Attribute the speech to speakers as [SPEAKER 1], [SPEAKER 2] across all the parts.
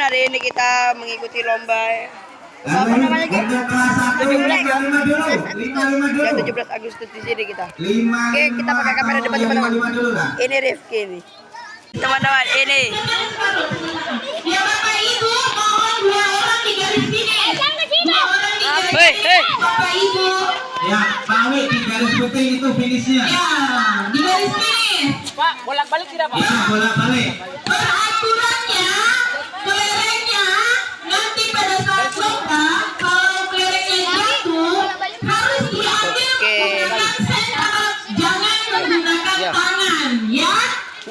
[SPEAKER 1] hari ini kita mengikuti lomba apa namanya Ki? 17 ya? Ya 17 Agustus di sini kita. Oke, kita pakai kamera depan teman-teman. Ini Rifki nih. Teman-teman, ini.
[SPEAKER 2] Ya Bapak Ibu, mohon 2 orang di garis finish. 2 orang di garis finish. Bapak Ibu.
[SPEAKER 3] Ya, Pak Awi di garis putih itu finishnya.
[SPEAKER 2] Ya, di garis finish.
[SPEAKER 4] Pak, bolak-balik tidak Pak?
[SPEAKER 3] Ya, bolak-balik.
[SPEAKER 2] Peraturannya, kelerengnya nanti pada saat lomba, kalau kelerengnya jatuh harus diambil menggunakan sendok, jangan menggunakan tangan, ya?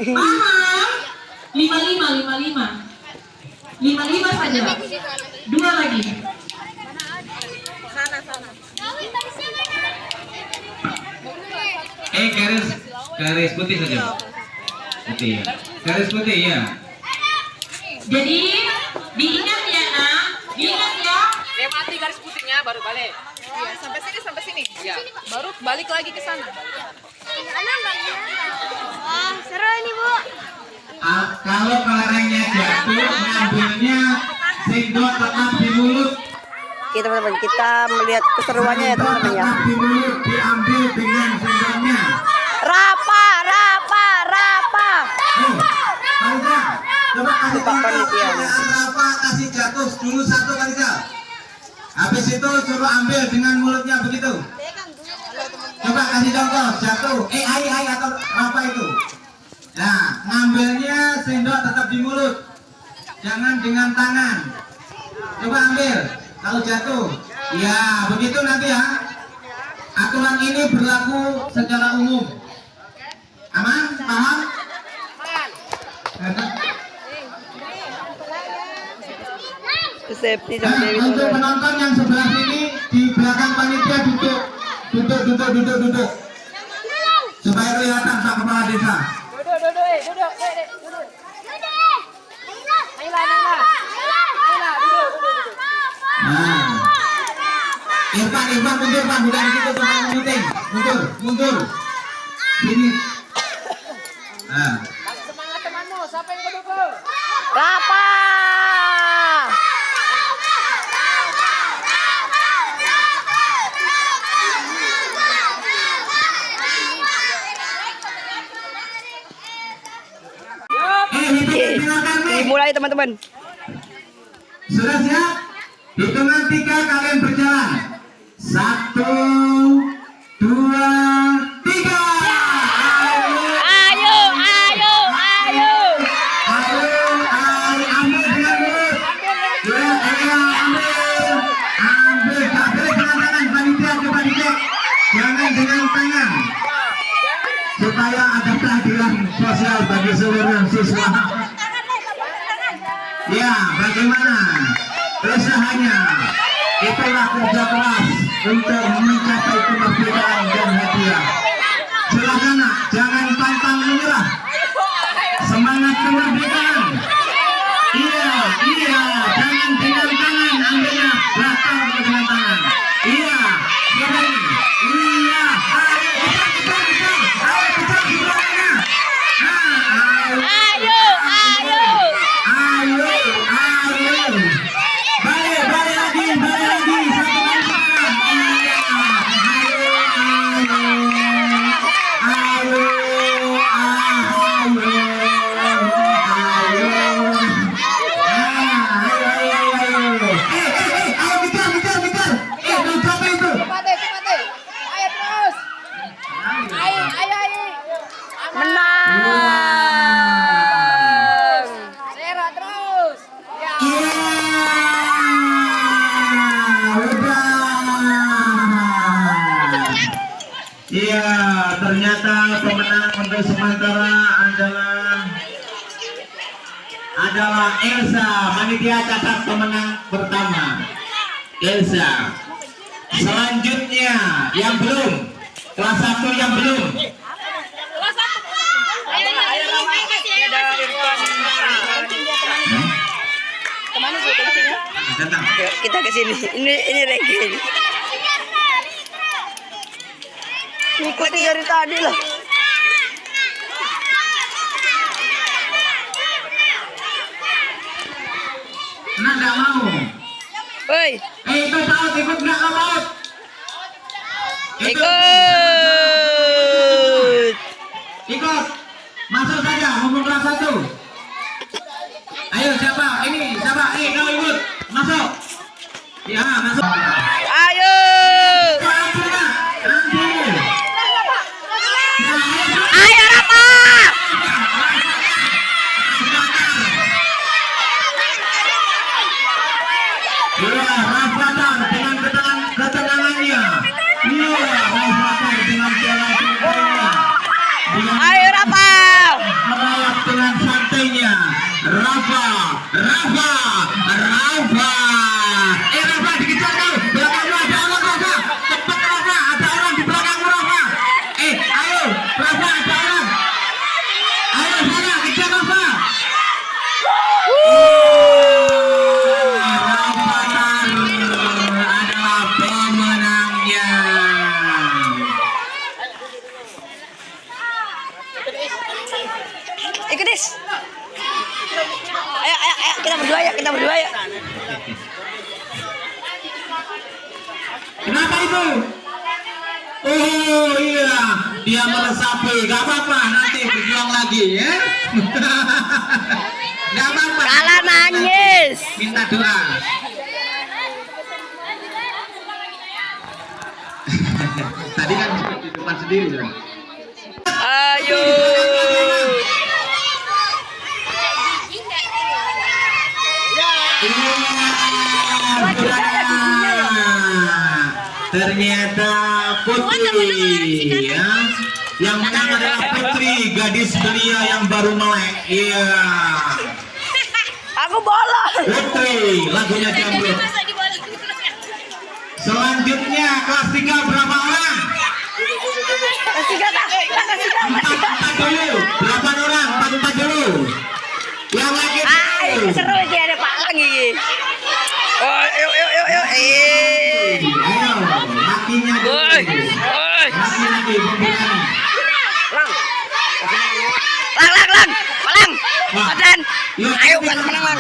[SPEAKER 2] Paham? 55 saja. 2 lagi.
[SPEAKER 3] Garis putih saja. Putih ya. Garis putih ya.
[SPEAKER 2] Jadi diingat ya nak, diingat ya.
[SPEAKER 4] Lewati garis putihnya baru balik.
[SPEAKER 5] Iya, sampai sini.
[SPEAKER 4] Iya.
[SPEAKER 5] Baru balik lagi ke sana.
[SPEAKER 6] Seru ini Bu.
[SPEAKER 3] Kalau kelerengnya jatuh, ngambilnya sendok tetap di mulut.
[SPEAKER 1] Oke teman-teman, kita melihat keseruannya ya teman-teman ya.
[SPEAKER 3] Tetap di mulut, diambil dengan sendoknya.
[SPEAKER 1] Rapa.
[SPEAKER 3] Marisa, coba kasih
[SPEAKER 1] Lupa panitia.
[SPEAKER 3] Rafa kasih jatuh dulu 1 Marisa. Habis itu suruh ambil dengan mulutnya begitu. Coba kasih contoh jatuh. Ai atau Rafa itu. Nah, ngambilnya sendok tetap di mulut. Jangan dengan tangan. Coba ambil kalau jatuh. Ya, begitu nanti ya. Aturan ini berlaku secara umum. Aman? Paham?
[SPEAKER 1] Safety sama Dewi
[SPEAKER 3] Untuk
[SPEAKER 1] teman-teman.
[SPEAKER 3] penonton yang sebelah sini di belakang panitia duduk. Supaya kelihatan Pak Kepala Desa.
[SPEAKER 4] Duduk. Naila, duduk.
[SPEAKER 3] Nah, Irfan mundur Pak, bukan di situ tempat meeting. Mundur. Sini. Nah,
[SPEAKER 4] Kasih semangat temanmu, siapa yang kedukung?
[SPEAKER 1] Rapa. Dimulai teman-teman.
[SPEAKER 3] sudah siap? Hitungan 3 kalian berjalan. 1, 2, 3.
[SPEAKER 1] Ayo.
[SPEAKER 3] Ambil dengan mulut. Ambil. Tak boleh dengan tangan. Panitia coba dicek. Jangan dengan tangan. Supaya ada keadilan sosial bagi seluruh siswa. Ya, bagaimana usahanya? Itulah kerja keras untuk mencapai kemerdekaan dan hadiah. Silakan nak, jangan pantang menyerah. Semangat kemerdekaan. Iya, jangan dengan tangan, ambilnya belakang dengan tangan. Iya, ini. Iya, ayo kejar di belakangnya. Ayo. Balik lagi. Satu kali tangan. Iya. Ayo. Iya, ternyata pemenang untuk sementara adalah Elsa. Panitia catat pemenang pertama Elsa. Selanjutnya yang belum, kelas 1 yang belum.
[SPEAKER 1] Kemana sih kencingnya?
[SPEAKER 3] Datang.
[SPEAKER 1] Kita ke sini. Ini Regi. Ikuti dari tadi lah.
[SPEAKER 3] Nah, nggak mau.
[SPEAKER 1] Woi,
[SPEAKER 3] Itu paut, ikut nggak ke paut?
[SPEAKER 1] ikut.
[SPEAKER 3] Ikut. Masuk saja, ngomong kelas 1. Ayo siapa? Ini siapa? Kau ikut. Masuk. Ya, masuk.
[SPEAKER 1] Ayo.
[SPEAKER 3] Ambil, Pak. Ambil.
[SPEAKER 1] Ayo Rafa.
[SPEAKER 3] Iya, Rafathar dengan ketenangannya. Iya, Rafathar dengan jalan-jalannya.
[SPEAKER 1] Ayo Rafa.
[SPEAKER 3] Merayap dengan santainya. Rafa. Rafa dikejar kau. Belakangmu ada orang, Rafa. Cepat Rafa, ada orang di belakangmu Rafa. Ayo, Rafa ada orang. Ayo sana, kejar Rafa. Rafathar adalah pemenangnya.
[SPEAKER 1] Ikut Dis. Ayo kita berdua ya.
[SPEAKER 3] Kenapa itu? Oh iya, dia meresapi. Gak apa-apa, nanti berjuang lagi ya. Gak apa-apa.
[SPEAKER 1] Kalah nangis.
[SPEAKER 3] Minta doa. Tadi kan di depan sendiri. Ya?
[SPEAKER 1] Ayo.
[SPEAKER 3] Ternyata Putri ya. Yang menang adalah Putri, gadis belia yang baru melek. Iya.
[SPEAKER 1] Aku bola.
[SPEAKER 3] Putri, lagunya Jambrut. Selanjutnya kelas 3 berapa orang?
[SPEAKER 1] Kelas 3 tak.
[SPEAKER 3] Empat dulu. Berapa orang? Empat dulu. Yang lagi
[SPEAKER 1] Ayo seru ini ada Pak lagi. Oh, yuk.
[SPEAKER 3] Ayo, makinya dulu.
[SPEAKER 1] Woi.
[SPEAKER 3] Maki lagi, pemberani.
[SPEAKER 1] Lang. Adan. Ayo kan menang lang.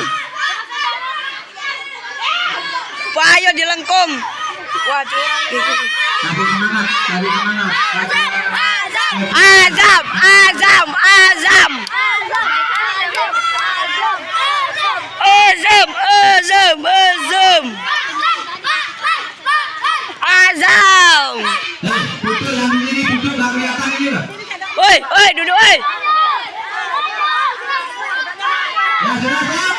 [SPEAKER 1] Wah, ayo dilengkung. Wah,
[SPEAKER 3] Kasih semangat, cari semangat.
[SPEAKER 1] Azam.
[SPEAKER 3] Duduk yang ini duduk nggak kelihatan ini loh.
[SPEAKER 1] Woi, duduk woi.
[SPEAKER 3] Ya sudah siap.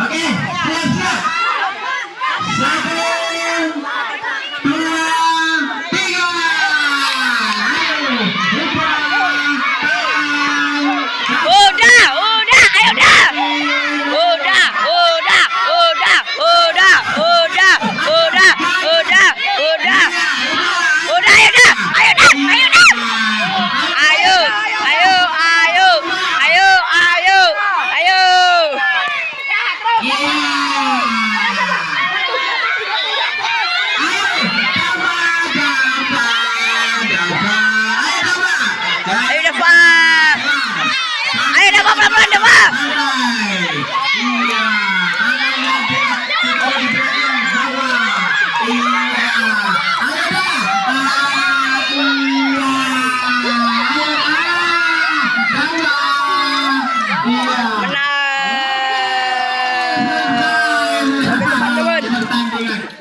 [SPEAKER 3] Oke, siap. 1, 2, 3. Ayo,
[SPEAKER 1] Udah, ayo dah. Udah, ayo dah. Ayo. Ayo Dafa. Ayo Dafa pelan-pelan Dafa.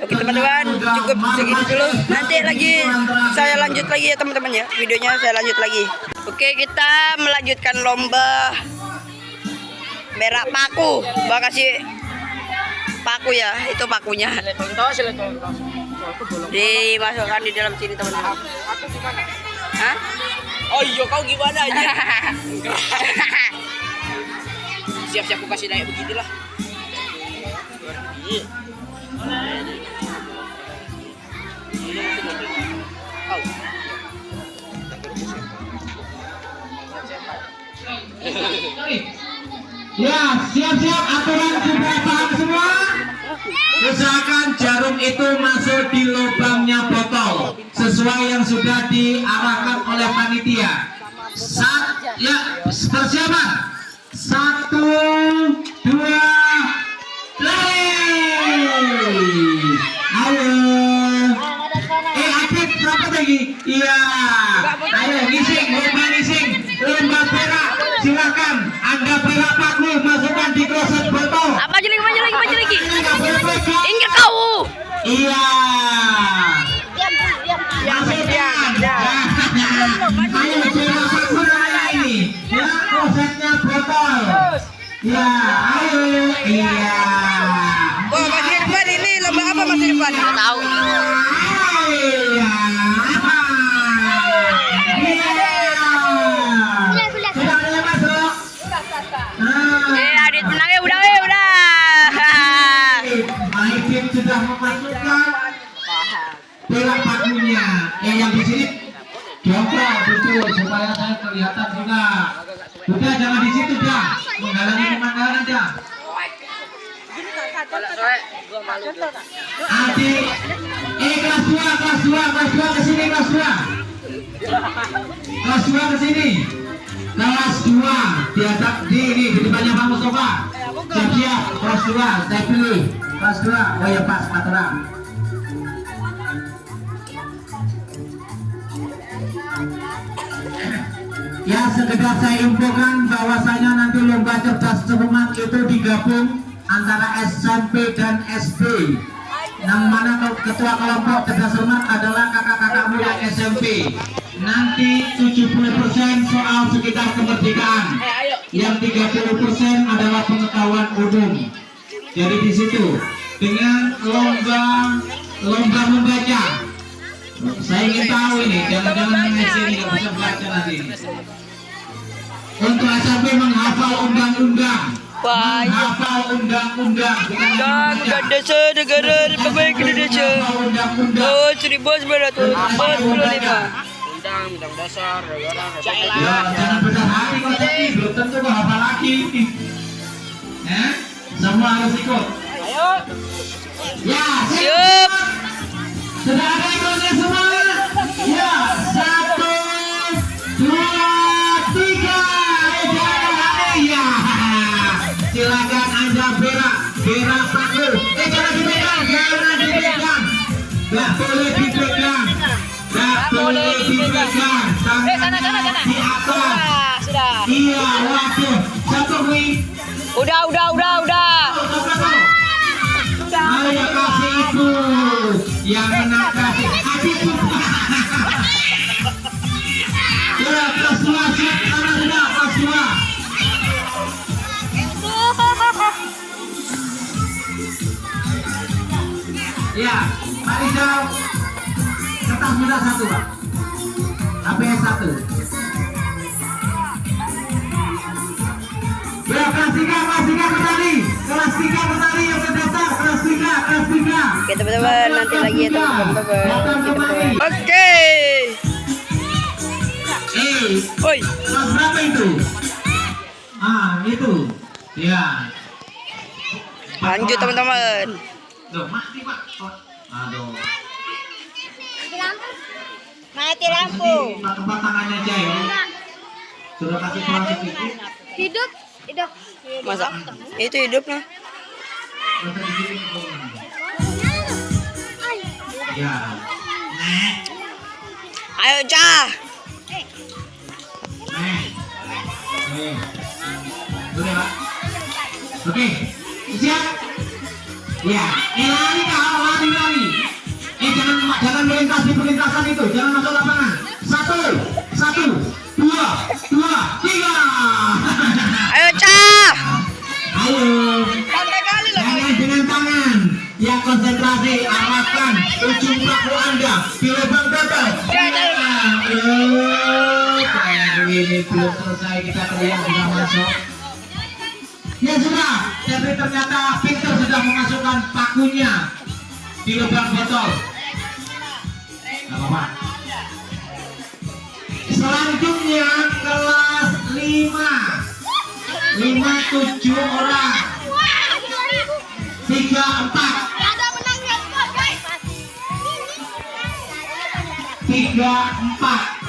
[SPEAKER 1] Oke teman-teman, cukup segini dulu. Nanti lagi saya lanjut lagi ya teman-teman ya. Videonya saya lanjut lagi. Oke, kita melanjutkan lomba merah paku. Mbak kasih paku ya, itu pakunya. Dimasukkan di dalam sini teman-teman.
[SPEAKER 4] Aku gimana?
[SPEAKER 1] Hah?
[SPEAKER 4] Oh iya, kau gimana aja? Siap-siap aku kasih naik begitulah.
[SPEAKER 3] Ya, siap-siap, aturan sudah paham semua? Usahakan jarum itu masuk di lubangnya botol sesuai yang sudah diarahkan oleh panitia. Ya, persiapan. 1, 2, 3. Iya. Ayo ngising, lomba ngising, lomba perak. Silakan. Anda perak paku masukkan di kloset botol.
[SPEAKER 1] Maju lagi, maju lagi, maju lagi.
[SPEAKER 3] Ini nggak boleh pegang.
[SPEAKER 1] Ingat kau.
[SPEAKER 3] Iya. Masukkan. Ayo perak paku mana ini? Ya klosetnya botol. Ya, ayo. Iya.
[SPEAKER 1] Oh, masih depan ini lomba apa masih depan? Nggak tahu. Adit menang ya, udah.
[SPEAKER 3] Aidit sudah memasukkan perak pakunya. Yang di sini jongkok betul supaya saya kelihatan juga. Udah jangan di situ dah, menghalangi pemandangan aja. Adik, kelas 2 kesini kelas 2 kesini. Kelas 2 di atas di depannya Bang Mustafa. Siap kelas 2 saya pilih kelas 2. Oh ya pas aturan. Ya sekedar saya infokan bahwasanya nanti lomba cerdas cermat itu digabung antara SMP dan SD. Yang mana ketua kelompok cerdas cermat adalah kakak-kakak muda SMP. Nanti 70% soal sekitar kemerdekaan, yang 30% adalah pengetahuan umum. Jadi di situ dengan lomba membaca. Saya ingin tahu ini, jangan-jangan ini nggak bisa baca nanti. Untuk SMP menghafal undang-undang. Menghafal undang-undang.
[SPEAKER 1] Undang-undang Dasar Negara Republik Indonesia tahun 1945.
[SPEAKER 4] Undang dasar negara
[SPEAKER 3] Ya, jangan besar hati kalau sedih, belum tentu kau hafal lagi. Semua harus ikut.
[SPEAKER 4] Ayo.
[SPEAKER 3] Ya,
[SPEAKER 1] Siap.
[SPEAKER 3] sudah ada ikutnya semua. Ya, 1, 2, 3. Ya, silakan Anda berak paku. Jangan dipegang. Nggak boleh dipegang. Tangan di atas.
[SPEAKER 1] Sudah.
[SPEAKER 3] Iya, waduh. Satu wing.
[SPEAKER 1] Udah.
[SPEAKER 3] Ayo kasih ibu. Yang menang kasih adik. Ya, kelas 2 siap. Karena sudah kelas 2. Ya, Pak Rizal. Kertas muda 1, Pak. APS 1. Ya, kelas 3 bertani. Kelas 3 bertani yang terdaftar. Kelas 3.
[SPEAKER 1] Oke teman-teman, nanti lagi ya teman-teman. Oke. Oi.
[SPEAKER 3] Kelas berapa itu? Itu. Ya.
[SPEAKER 1] Lanjut teman-teman.
[SPEAKER 3] Duh, mati, Pak. Aduh.
[SPEAKER 6] Mati lampu.
[SPEAKER 3] Tempat tangannya aja ya. Sudah kasih pelan sedikit.
[SPEAKER 6] Hidup.
[SPEAKER 1] Masa? Itu hidupnya.
[SPEAKER 3] Masa digini nih, ya.
[SPEAKER 1] Ayo Cah.
[SPEAKER 3] Oke, Pak. Oke. Siap? Ya. Lari kau, lari. Jangan melintas di perlintasan itu. Jangan masuk lapangan. 1, 2, 3.
[SPEAKER 1] Ayo Cah.
[SPEAKER 3] Ayo. Dengan tangan. Ya konsentrasi, arahkan ujung paku Anda di lubang botol. Ini belum selesai, kita terlihat sudah masuk. Ya sudah, tapi ternyata Victor sudah memasukkan pakunya di lubang botol. Gak apa-apa. Selanjutnya kelas 5, 7 orang. 3, 4. 3, 4.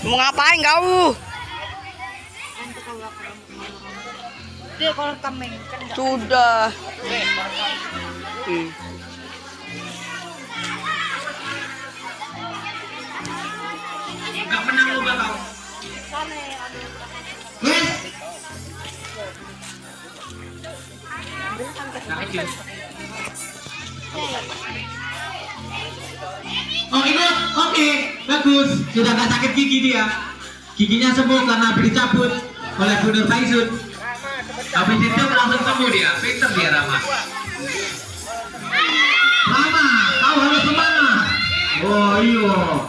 [SPEAKER 1] Mau ngapain kau?
[SPEAKER 6] Dia kalau kambing kan enggak.
[SPEAKER 1] Sudah.
[SPEAKER 3] Enggak menang lu bakal. Yes. Oh ikut, oke, bagus. Sudah nggak sakit gigi dia. Giginya sembuh karena dicabut oleh Bu Nur Faisun. Habis itu langsung sembuh dia. Pinter dia Rama. Rama, kau harus semangat. Oh iya.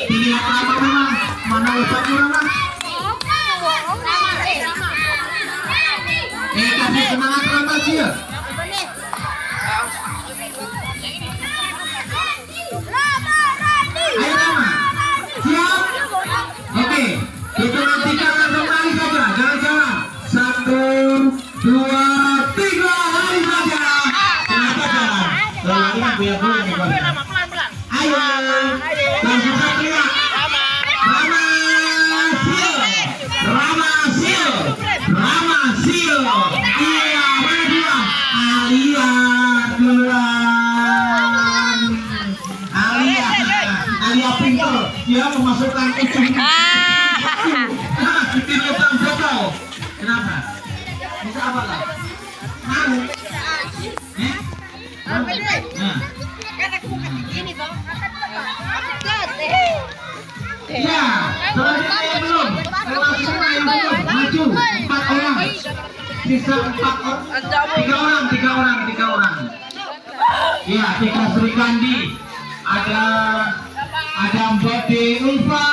[SPEAKER 3] Dilihat Rama memang mana usahanya Rama. Kasih semangat Rama sih ya. Ayo Rama, siap? Oke, kita nantikan langsung lari saja, jalan-jalan. 1, 2, 3, lari saja. Kenapa jalan? Lari kan biar-biar nih Bang. Ayo, langsung saja. Rama, sil. Rama, sil. Rama, sil. Iya, mana dia? Alia, keluar. Alia pintar, dia memasukkan ujung di lubang botol. Kenapa? Bisa apa lah? Mau? Ya, selanjutnya belum. Selanjutnya yang belum. Maju 4 orang. Sisa 4 orang. 3 orang. Ya, Tika Sri Kandi. Ada Mbak De Ulfa,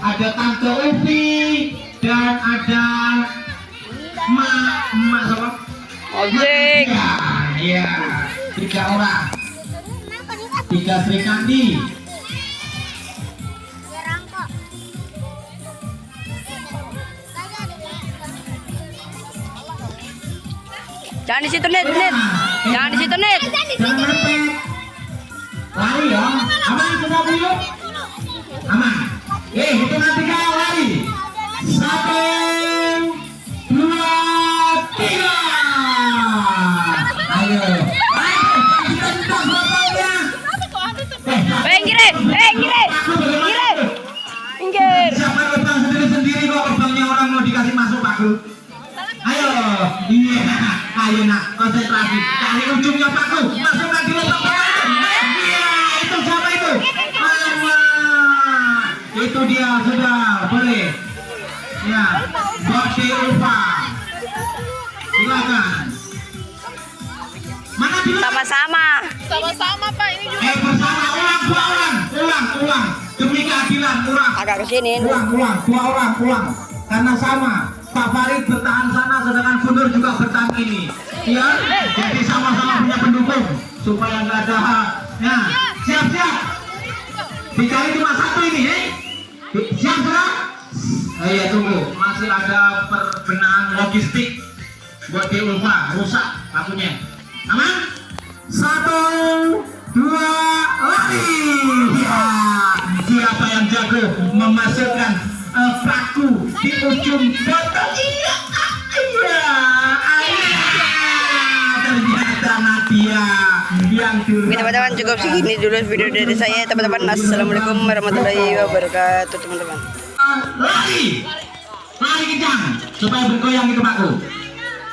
[SPEAKER 3] ada Tante Ufi, dan ada Mak siapa?
[SPEAKER 1] Objek.
[SPEAKER 3] Ya, 3 orang. Tika Sri Kandi.
[SPEAKER 1] Jangan di situ net. Jangan di situ net.
[SPEAKER 3] Jangan mepet. Lari ya. Aman sudah dulu. Aman. Hitungan 3 lari. 1, 2, 3. Ayo. Kita botolnya.
[SPEAKER 1] Pinggir. Pinggir.
[SPEAKER 3] Siapa yang terbang sendiri-sendiri kok terbangnya orang mau dikasih masuk Pak Guru. Ayo. Iya. Ayo nak konsentrasi. Cari ujungnya Pak Guru. Masukkan di lubang pertama. Iya, itu siapa itu? Mama. Itu dia sudah boleh. Ya. Bokti Ulfa. Silakan. Mana dulu?
[SPEAKER 1] Sama-sama.
[SPEAKER 5] Sama-sama Pak, ini juga.
[SPEAKER 3] Bersama ulang. Demi keadilan ulang.
[SPEAKER 1] Agak kesini.
[SPEAKER 3] Ulang. 2 orang ulang. Karena sama. Pak Farid bertahan sana, sedangkan Gunur juga bertahan ini. Ya, jadi sama-sama punya pendukung supaya nggak ada. Ya, siap. Dicari cuma 1 ini, Siap sudah? Ayo tunggu, masih ada perbenahan logistik buat di Ulfa, rusak pakunya. Aman? 1, 2, lari. Ya, siapa yang jago memasukkan paku di ujung botol? Iya. Ternyata Nadia yang dulu.
[SPEAKER 1] Oke teman-teman, cukup segini dulu video dari saya teman-teman. Assalamualaikum warahmatullahi wabarakatuh teman-teman.
[SPEAKER 3] Lari kencang supaya bergoyang itu paku.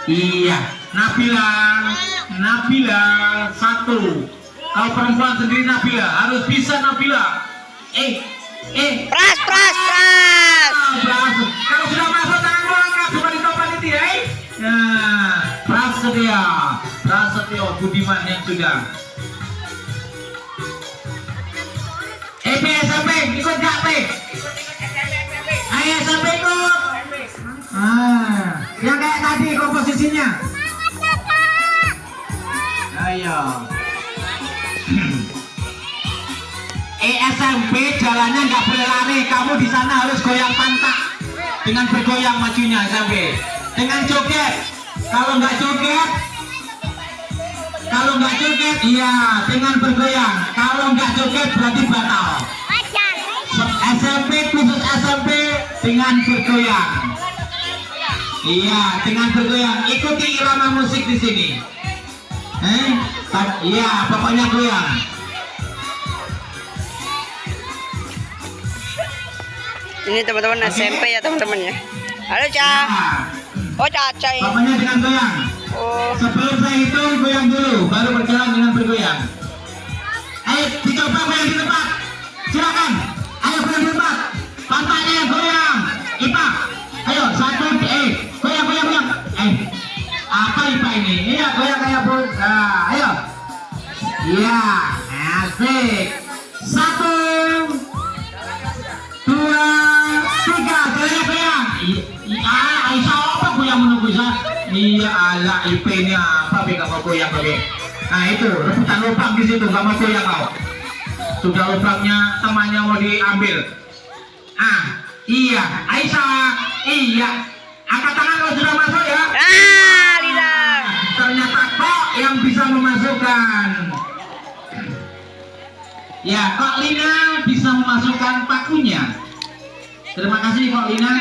[SPEAKER 3] Iya, Nabila 1. Kalau perempuan sendiri Nabila harus bisa Nabila.
[SPEAKER 1] Pras.
[SPEAKER 3] Kalau sudah masuk tangan lu angkat coba ditopang itu ya. Nah, Prasetyo Budiman yang sudah. SMP ikut gak P? Ayo SMP ikut. Yang kayak tadi komposisinya. Ayo. SMP jalannya nggak boleh lari, kamu di sana harus goyang pantat dengan bergoyang majunya SMP, dengan joget. Kalau nggak joget, iya dengan bergoyang. Kalau nggak joget berarti batal. SMP khusus SMP dengan bergoyang. Iya, dengan bergoyang. Ikuti irama musik di sini. Iya, pokoknya goyang.
[SPEAKER 1] Ini teman-teman SMP ya teman-teman ya. Halo Ca. Oh Caca ini.
[SPEAKER 3] Pokoknya dengan goyang.
[SPEAKER 1] Oh.
[SPEAKER 3] Sebelum saya hitung, goyang dulu, baru berjalan dengan bergoyang. Ayo, dicoba goyang di tempat. Silakan. Ayo goyang di tempat. Pantatnya yang goyang. Ipa. Ayo, satu. Goyang. Apa Ipa ini? Iya, goyang kayak bu. Nah, ayo. Iya, asik. 1, 2, 3. Goyang. Aisyah apa goyang menunggu saya? Iya, ala IP ini apa? Bega mau goyang bagi. Nah itu, rebutan lubang di situ, gak mau goyang kau. Sudah lubangnya temannya mau diambil. Iya, Aisyah. Iya. Angkat tangan kalau sudah masuk ya.
[SPEAKER 1] Lina.
[SPEAKER 3] Ternyata kok yang bisa memasukkan. Ya, Kok Lina bisa memasukkan pakunya. Terima kasih Kok Lina.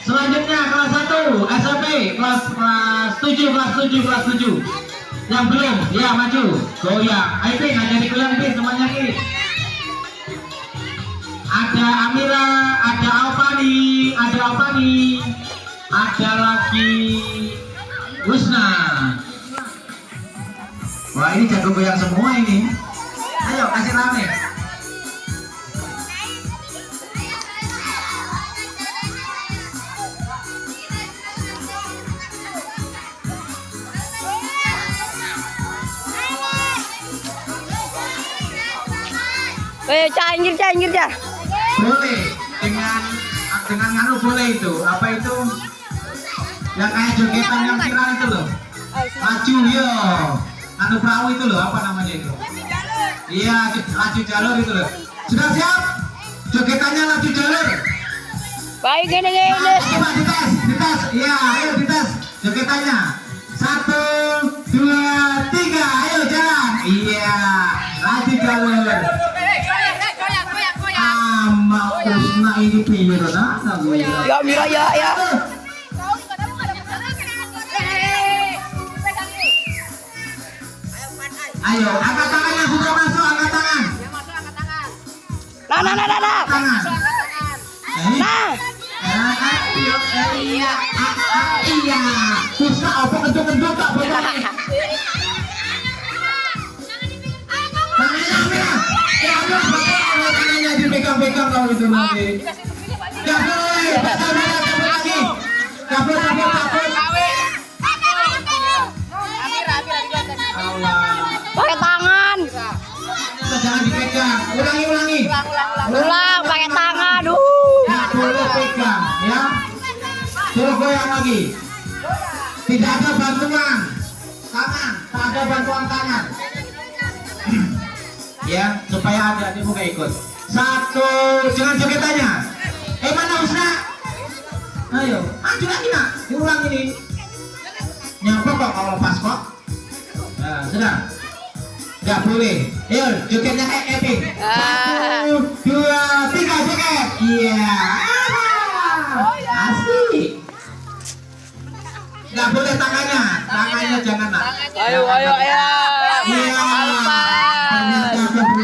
[SPEAKER 3] Selanjutnya kelas 1 SMP kelas 7. Yang belum, ya maju. Goyang. Ayo Pin, ngajari goyang Pin, temannya Pin. Ada Amira, ada Alfani, ada lagi Husna. Wah ini jago goyang semua ini. Ayo kasih rame.
[SPEAKER 1] Cair.
[SPEAKER 3] Boleh dengan anu boleh itu. Apa itu? Yang kayak jogetan yang viral itu loh. Laju yo. Anu perahu itu loh, apa namanya itu? Iya, laju jalur itu loh. Sudah siap? Jogetannya laju jalur.
[SPEAKER 1] Baik gini.
[SPEAKER 3] Coba dites. Iya, ayo dites jogetannya. 1, 2, 3. Ayo jalan. Iya, laju jalur. Husna ini piye nah?
[SPEAKER 1] Ya Mira ya.
[SPEAKER 3] Ayo, angkat tangan yang sudah masuk, angkat tangan.
[SPEAKER 1] Nah.
[SPEAKER 3] Tangan. Iya. Husna apa kentut tak boleh. Tangannya dipegang-pegang kalau itu nanti. Gak boleh. Gak boleh.
[SPEAKER 1] Pakai tangan.
[SPEAKER 3] Jangan dipegang. Ulangi.
[SPEAKER 1] Ulang pakai tangan.
[SPEAKER 3] Gak boleh pegang, ya. Suruh goyang lagi. Tidak ada bantuan tangan. Tak ada bantuan tangan. Ya, supaya ada di muka ikut. 1, jangan jogetannya. Mana Husna? Ayo, maju lagi nak. Diulang ini. Nyapa kok kalau lepas kok. Nah, sudah. Gak boleh. Ayo, jogetnya kayak Epic. 1, 2, 3 joget. Iya. Asik. Gak boleh tangannya jangan nak.
[SPEAKER 1] Ayo.
[SPEAKER 3] Iya.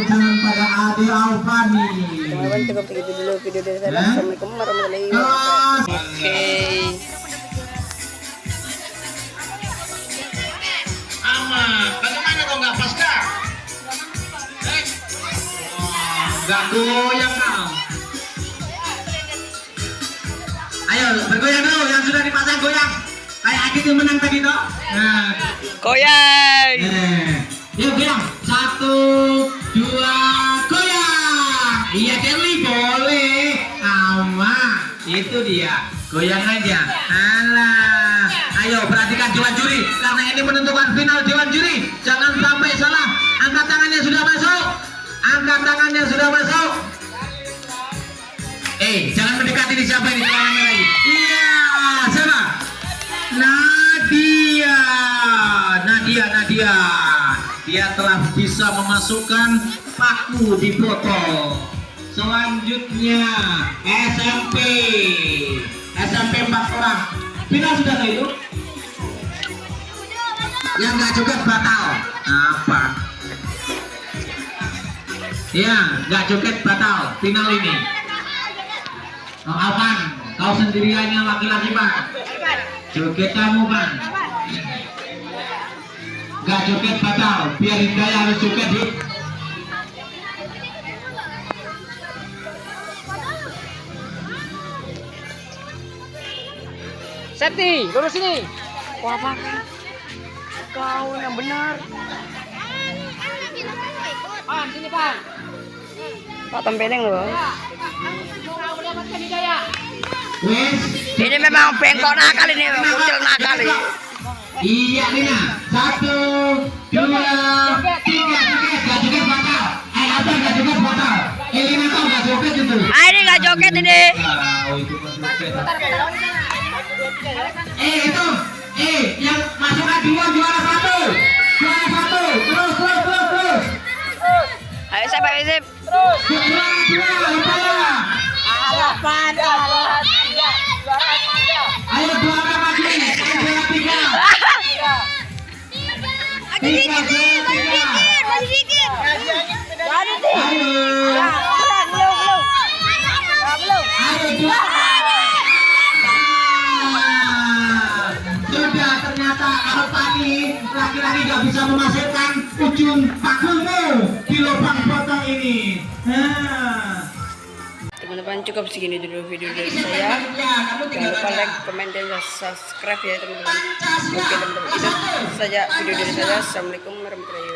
[SPEAKER 3] Jangan pada Ade Alfani.
[SPEAKER 1] Teman-teman cukup begitu dulu video dari saya. Assalamualaikum warahmatullahi wabarakatuh. Oke.
[SPEAKER 3] Bagaimana kau nggak pasca? Nggak goyang kau. Ayo bergoyang dulu, yang sudah dipasang goyang. Kayak Adit yang menang tadi toh. Nah.
[SPEAKER 1] Goyang.
[SPEAKER 3] Yuk goyang. 1, 2, goyang. Iya Kelly boleh. Itu dia. Goyang aja. Alah. Ayo perhatikan Dewan Juri. Karena ini menentukan final Dewan Juri. Jangan sampai salah. Angkat tangannya sudah masuk. Jangan mendekati di siapa ini. Iya. Siapa? Nadia. Dia telah bisa memasukkan paku di botol. Selanjutnya SMP 4 orang. Final sudah tahu itu? Yang nggak joget batal. Apa? Ya, nggak joget batal. Final ini. Oh, Alvan, kau sendiriannya laki-laki Pak. Joget kamu Pak. Nggak joget batal. Biar Hidayah harus joget Hid.
[SPEAKER 4] Septi, lurus sini.
[SPEAKER 1] Wah, Pak. Kau yang benar.
[SPEAKER 4] Pan, sini Pan.
[SPEAKER 1] Pak tempeleng loh.
[SPEAKER 4] Mau mendapatkan hidayah.
[SPEAKER 3] Wes.
[SPEAKER 1] Ini memang bengkok nakal ini, kucil nakal ini.
[SPEAKER 3] Iya Nina. 1, 2, 3. Nggak joget batal. Apa nggak joget batal? Lina kau nggak joget itu.
[SPEAKER 1] Ah, ini nggak joget ini.
[SPEAKER 3] Oh, itu masih joget. Itu. Yang masukkan 2 juara 1. Juara 1. Terus.
[SPEAKER 1] Ayo saya Pak Wisip.
[SPEAKER 3] Juara 2, Hidayah. Ayo juara lagi. Juara 3.
[SPEAKER 1] Masih dikit.
[SPEAKER 3] Ayo. Ayo juara. Sudah ternyata Alpani laki-laki gak bisa memasukkan ujung pakumu di lubang botol ini.
[SPEAKER 1] Teman-teman, cukup segini dulu video dari saya. Jangan lupa like, komen, dan subscribe ya teman-teman. Oke teman-teman, itu saja video dari saya. Assalamualaikum warahmatullahi wabarakatuh.